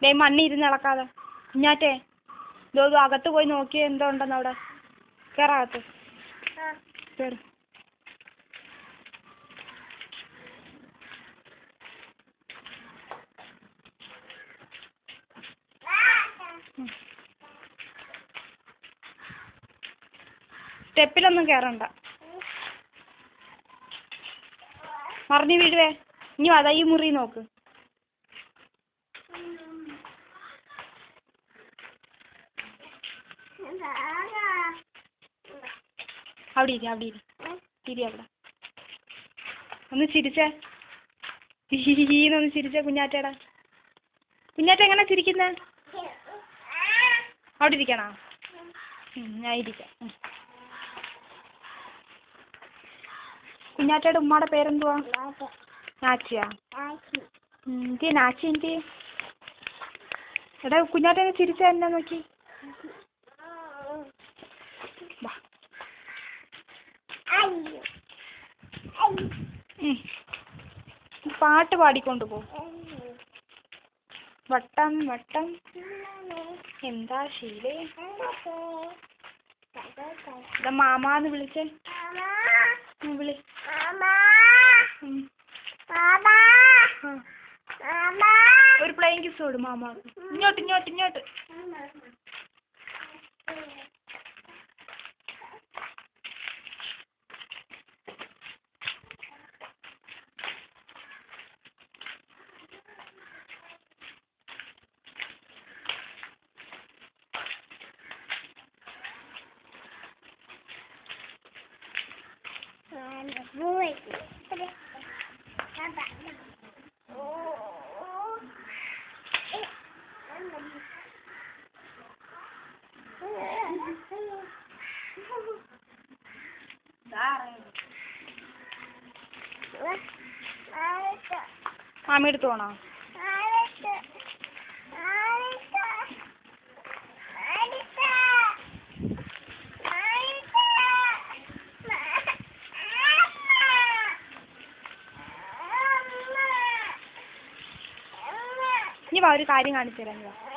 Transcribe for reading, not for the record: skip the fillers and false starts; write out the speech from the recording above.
ദേ മണ്ണി ഇരുന്ന് ഇളക്കാതെ. കുഞ്ഞാറ്റേ ഇതോ അകത്ത് പോയി നോക്കിയേ എന്തോ ഉണ്ടെന്ന് അവിടെ. കയറാകത്ത്. കയറി. സ്റ്റെപ്പിലൊന്നും കയറണ്ട. മറിഞ്ഞ് വീഴുവേ. ഇനി അതാ ഈ മുറി നോക്ക്. അവിടെ ഇരി, അവിടെ ഇരി. ഇരി അവിടെ. ഒന്ന് ചിരിച്ചേ. ഒന്ന് ചിരിച്ചേ കുഞ്ഞാറ്റേടാ. കുഞ്ഞാറ്റ എങ്ങനെ ചിരിക്കുന്നേ? അവിടെ ഇരിക്കണോ? ഞാൻ ഇരിക്കാം. കുഞ്ഞാറ്റയുടെ ഉമ്മയുടെ പേരെന്തുവാ? നാച്ചിയാ? എന്തി നാച്ചി എന്തി? എടാ കുഞ്ഞാറ്റ ചിരിച്ച എന്നാ നോക്കി. പാട്ട് പാടിക്കൊണ്ട് പോ. വട്ടം വട്ടം എന്താ ശീലേ. ഇതാ മാമാന്ന് വിളിച്ചേ. വിളി. ഒരു പ്ലെയിൻ കിസ് കൊടു മാമാ. ഇങ്ങോട്ട് ഇങ്ങോട്ട് ഇങ്ങോട്ട്. മാമി എടുത്ത് പോണോ? ഇനി വാ ഒരു കാര്യം കാണിച്ചു തരാം.